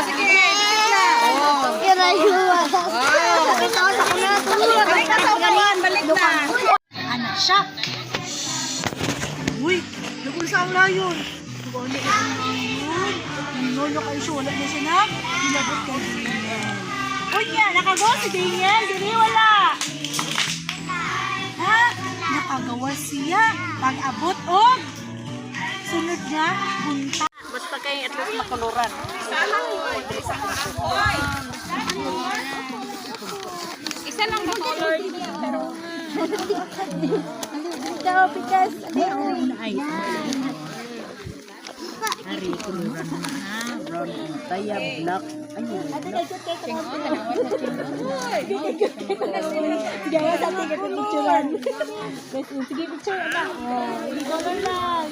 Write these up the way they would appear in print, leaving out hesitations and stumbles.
sige, bilis na. Balik na sa upuan, balik na. Anak siya. Uy, lagul sa ang layon. Wala ka ang layon. Nolo kayo siya, wala na siya na. Hilabot ka Daniel. Uy niya, nakagawa si Daniel. Dili wala. Ha? Nakagawa siya. Pag-abot o sunod niya, punta. Basta kayo at least makuluran. Isa lang makulor. Ikaw, because Hari kuluran na ha. Brown and taya, black. Ayun. Gaya sa tingin ko picturean. Sige, picture na. Ikaw lang.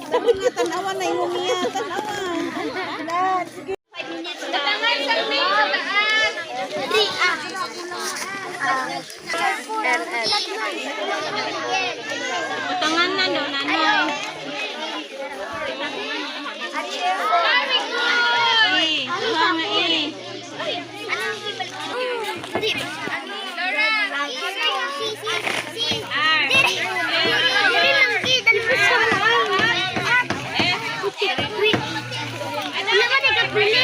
Sabi nga, tanawan na yung umiya. Tanawan. Sige. Tangan sa main sa taas. Utangan na daw, nanay. Ano ba nagkapili?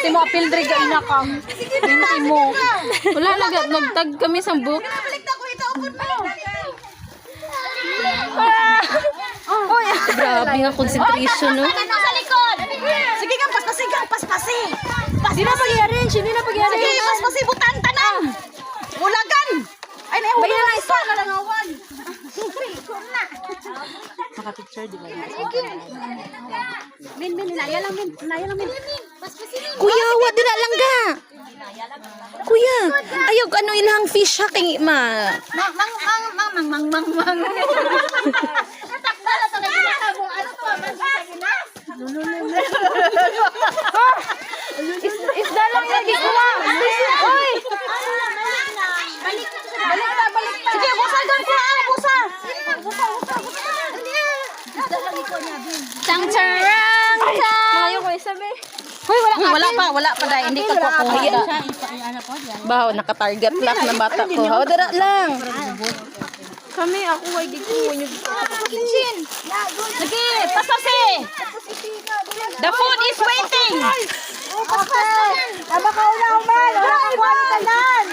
Ate mo, apil dre ka ina ka. Hindi mo. Wala nagtag kami sa book. Grabe nga concentration, no? Sa likod! Sige ka, paspasin ka, paspasin! Hindi na pag-i-arrange, hindi na pag-i-arrange. Sige, paspasin, butang tanan! Ulagan! Ay, naiulan na isa, nalangawan. Naka-picture, di ba? Min, inaya lang, Min. Kuya, wa dira lang ga. Kuya, ayaw ano ilang fish ha kay ma. Mang. Natakda na sa nagkakabo. Ano to? Isda lang yung gikuha. Oy! Balik ta. Sige, busa doon ko. Busa. Tang charang tang. Ayaw ko isabi. Hoy, wala pa dai. Hindi ka kukuha. Bahaw naka-target lang ng bata ko. Haw dira lang. Kami ako ay gikuha niyo. Kitchen. Sige, pasasi. The food is waiting. Aba ka una man. Wala kang wala tanan.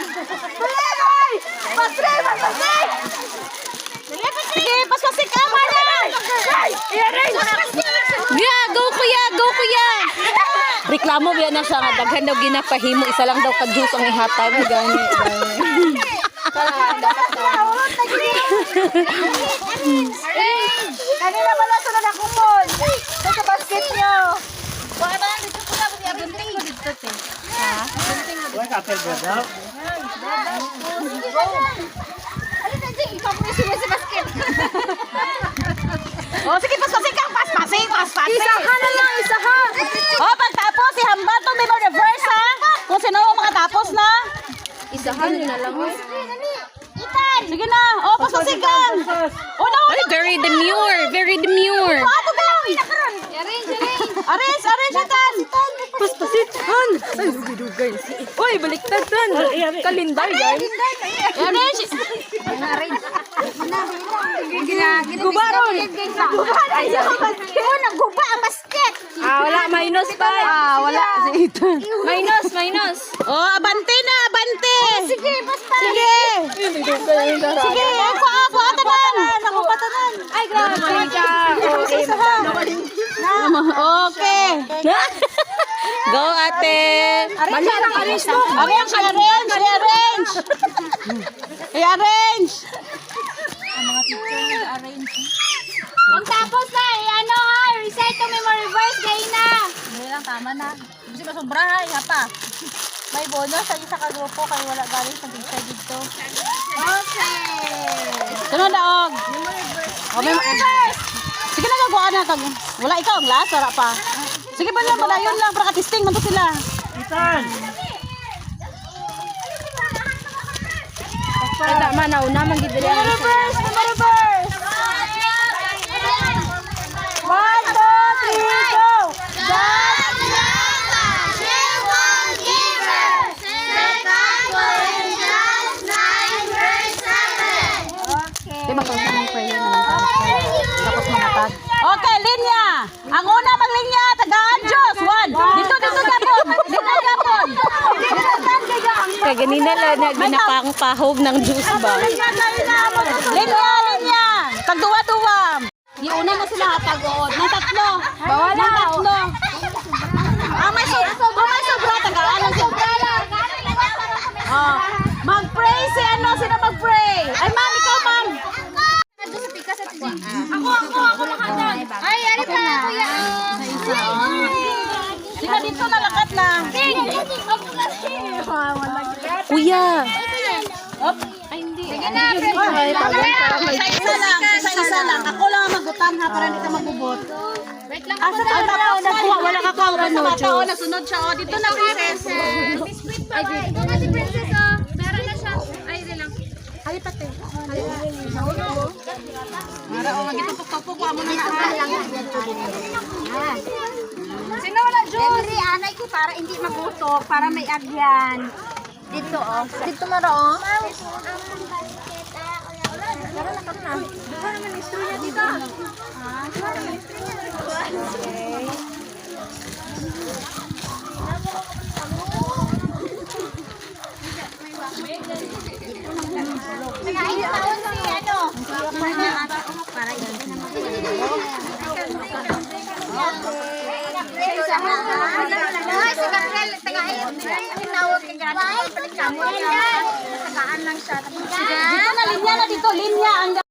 Pasre. Sige, pasasi ka man. Go kuya. Reklamo biya na siya nga daghan daw ginapahimo isa lang daw ka juice ang ihatag gani. Kanina ba nasa na kumon? Sa basket niyo. Wala ba dito ko na buti abunting mo dito te. Ha? Wala ka apil bro daw. Alin na ding ipapusin mo sa basket. Oh, sige paspasin ka, paspasin. Isahan na lang, isahan. Oh, pagtapos si Hambato may reverse ha. Kung sino ang makatapos na. Isahan na lang. Sige na. Oh, paspasin ka. Oh, no. Very demure. Ato ka lang. Arrange atan. Paspasitan. Ay, dugay. Oy, baliktad tan. Kalendar guys. Arrange. Gubaron. Nagguba ang basket. Wala minus pa. Wala. Minus. Oh, abante na, abante. Sige, basta. Sige. Sige, ako tanan. Ako patanan. Ay, grabe ka. Okay. Go ate. Arrange. I-arrange. Kung tapos na, ano ha, recite to memory verse, gay na. Hindi lang, tama na. Kasi masubrahay, pa. May bonus sa isa ka-grupo kaya wala galing sa teacher dito. Okay. Sunod na, Og. Sige na, gagawa na. Wala ikaw ang last, wala pa. Sige pa lang, padayon lang. Para ka-testing man to sila. Itan! Ay, tama na. Una, magdidali ang isa. Number verse. 1, 2, 3, go! Diba kung saan prayer naman tapos mangatag. Okay, linya. Ang una maglinya, tagaan Diyos. 1. Dito gapon. Kaya ganina lang na ginapang-pahog ng juice ba? Linya. Tagduwa-duwa. Yung una mo sila tagood. Ng tatlo. Bawal na. Ng tatlo. May sobra. Tagaan ng sobra. Mag-pray si ano. Sino mag-pray? Ay, ma'am. Ikaw, ma'am. Ako nakadan. Ay, ari pa, kuya. Sila dito nalakat na. Kuya! Sige na, Isa lang. Ako lang ang magutan ha para hindi ka magubot. wait lang. Asa ka nakuha? Wala ka pa. Wala ka pa. Nasunod siya. O, dito na princess. Ay, ito na si Princess, oh. Meron na siya. Ay, di lang. Ay, pati. Mara, o, magitutok-tupok. Wa mo na Sino wala, Diyos? Every anay ko para hindi magutok, para may agyan. Dito, oh. Dito na ro, oh. siya. Ay, si Gabriel, tagain. Tinawag kay Gabriel. Tagaan lang siya. Dito na, linya na dito, linya.